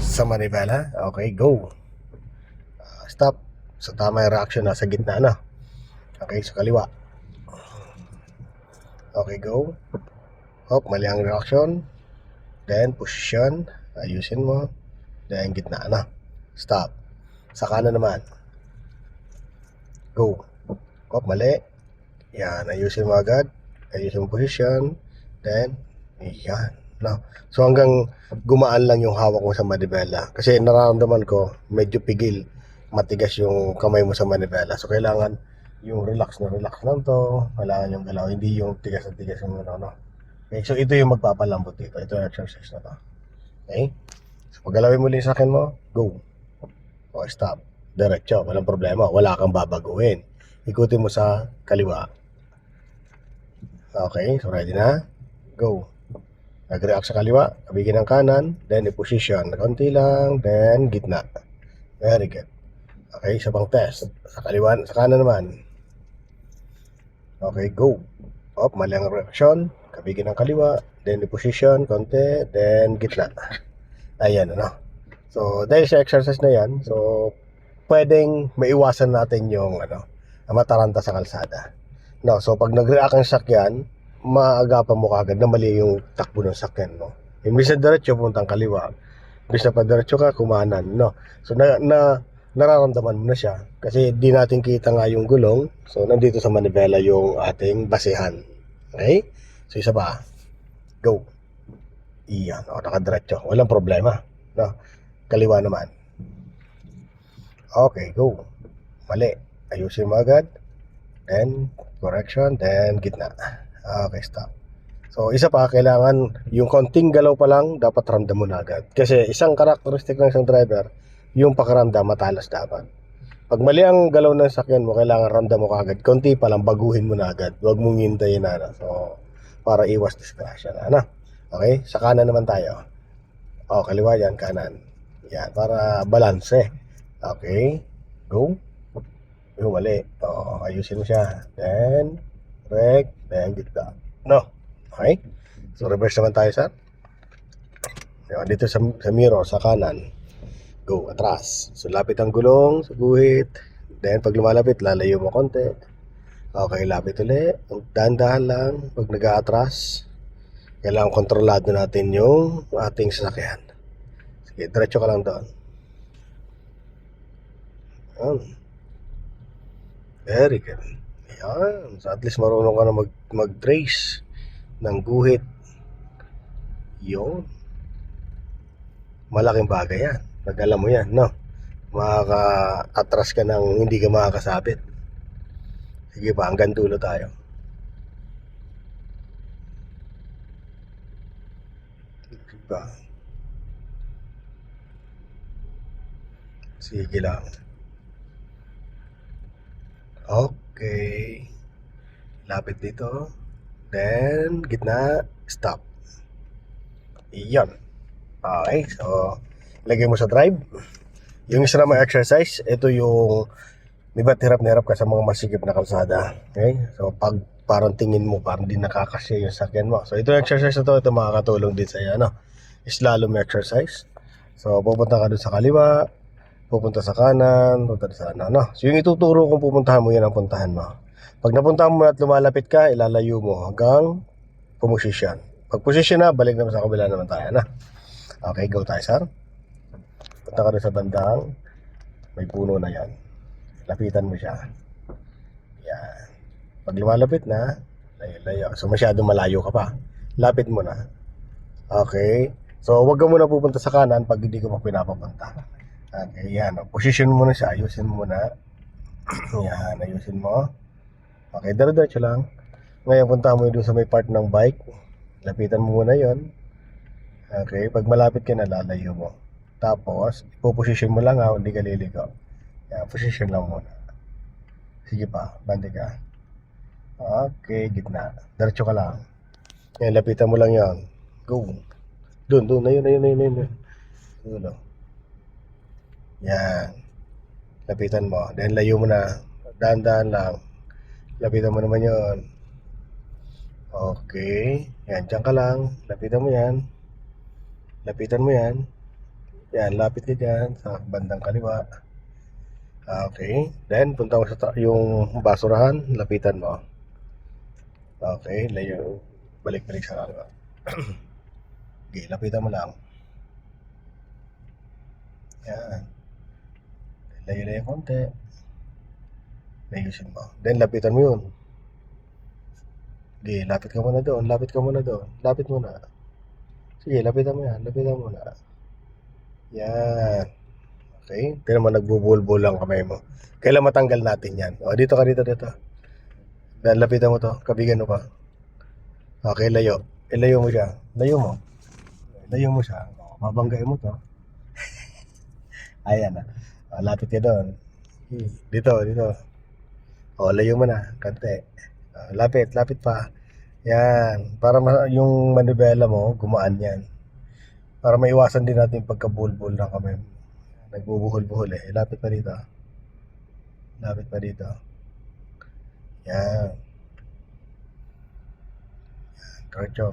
sa manibela. Okay, go. Stop. So tama yung reaction, nasa gitna na. Okay, sa kaliwa. Okay, go. Hop, mali ang reaction. Then position, ayusin mo. Then gitna na. Stop. Sa kanan naman. Go. Hop, mali. Yan, ayusin mo agad. Ayusin mo position. Then yan. No. So hanggang gumaan lang yung hawak mo sa manibela. Kasi nararamdaman ko medyo pigil, matigas yung kamay mo sa manibela. So kailangan yung relax na relax lang to. Kailangan yung galaw, hindi yung tigas na tigas yung ano, no. Okay, so ito yung magpapalambot dito. Ito yung exercise na to. Okay? So pag galawin mo lang sa akin mo, go. O stop. Diretso, walang problema. Wala kang babaguhin. Ikutin mo sa kaliwa. Okay, so ready na? Go. Nag-react sa kaliwa, kabigin ng kanan, then i-position. Konti lang, then gitna. Very good. Okay, isa pang test. Sa kaliwa, sa kanan naman. Okay, go. Up, mali ang reaction. Kabigin ng kaliwa, then i-position, konti, then gitna. Ayan, ano. So, dahil sa exercise na yan, so, pwedeng maiwasan natin yung, mataranta sa kalsada. No, so pag nag-react ang sakyan, maagapan mo kagad na mali yung takbo ng sakyan, no. Imbis na diretso puntang kaliwa, imbis na pa diretso ka kumanan, no. So nararamdaman mo na siya kasi di natin kita nga yung gulong. So nandito sa manibela yung ating basehan. Okay? So isa pa. Go. Iyan, nakadiretso. Walang problema, no. Kaliwa naman. Okay, go. Mali. Ayusin mo agad. Then correction, then gitna. Okay, stop. So, isa pa, kailangan yung konting galaw pa lang, dapat ramdam mo na agad. Kasi isang karakteristik ng isang driver, yung pakiramdam, matalas dapat. Pag mali ang galaw ng sakyan mo, kailangan ramdam mo kaagad. Konti pa lang, baguhin mo na agad. Huwag mong hintayin na. So, para iwas disgrasya na. Okay? Sa kanan naman tayo. O, kaliwa yan, kanan. Yan, para balanse. Okay? Go. Yung mali. O, ayusin mo siya. Then, correct. Then, gitna. No. Okay? So, reverse naman tayo, sir. Dito sa mirror, sa kanan. Go, atras. So, lapit ang gulong sa guhit. Then, pag lumalapit, lalayo mo konti. Okay, lapit ulit. Dahan-dahan lang. Pag nag-aatras, kailangan kontrolado natin yung ating sasakyan. Sige, diretso ka lang doon. Very good. Ayan. So, at least marunong ka na mag-trace ng guhit. Yun. Malaking bagay yan. Pag alam mo yan, no? Makaka-atras ka ng hindi ka makakasabit. Sige pa, hanggang dulo tayo. Sige pa. Sige lang. Okay. Lapit dito. Then, gitna. Stop. Iyon. Okay, so lagay mo sa drive. Yung isa naman exercise, ito yung di ba hirap na hirap ka sa mga masikip na kalsada. Okay? So pag parang tingin mo parang di nakakasya yung sakyan mo. So ito yung exercise na ito makakatulong din sa iyo, slalom exercise. So pupunta ka dun sa kaliwa, pupunta sa kanan, pupunta sa So yung ituturo kung pupuntahan mo, yan ang puntahan mo. Pag napuntahan mo at lumalapit ka, ilalayo mo hanggang pumusisyon. Pag posisyon na, balik naman sa kabila naman tayo, Okay, go tayo, sir. Punta ka doon sa bandang may puno na yan. Lapitan mo siya. Yan. Pag lumalapit na, layo. So masyadong malayo ka pa. Lapit mo na. Okay. So wag ka muna pupunta sa kanan pag hindi ko pa pinapapunta. Okay, yan. Position mo na siya. Ayusin mo na. Yan, ayusin mo. Okay, diretso lang. Ngayon punta mo doon sa may part ng bike. Lapitan mo muna yon. Okay, pag malapit ka na, lalayo mo. Tapos, ipoposition mo lang hindi ka liligaw. Yan, position lang muna. Sige pa, bandi ka. Okay, gitna. Diretso ka lang. Yan, lapitan mo lang yan. Go. Doon, ayun. Doon. Yan. Lapitan mo. Then, layo mo na. Dahan-dahan lang. Lapitan mo naman yon. Okay. Yan, dyan ka lang. Lapitan mo yan. Yan, lapit ka dyan sa bandang kaliwa. Okay. Then, punta mo sa yung basurahan, lapitan mo. Okay, layo. Balik-balik sa kaliwa. Okay, lapitan mo lang. Yan. Layo-layo konti. Layusin mo. Then, lapitan mo yun. Okay, lapit ka muna doon. Lapit ka muna doon. Lapit mo na. Sige, lapitan mo yan. Lapitan mo na. Yan. Okay. Tignan mo, nagbubulbul lang kamay mo. Kailan matanggal natin yan? O, dito ka, dito. Then, lapitan mo to. Kabigan mo pa. Okay, layo. Ilayo mo siya. Layo mo. Layo mo siya. O, babanggain mo to. Ayan na. O, lapit ka doon. Dito. O, layo mo na. Kante. O, lapit pa. Yan. Para yung manibela mo, gumaan yan. Para maiwasan din natin pagkabulbul ng kamay mo. Nagbubuhol-buhol eh. Lapit pa dito. Lapit pa dito. Yan. Diretso.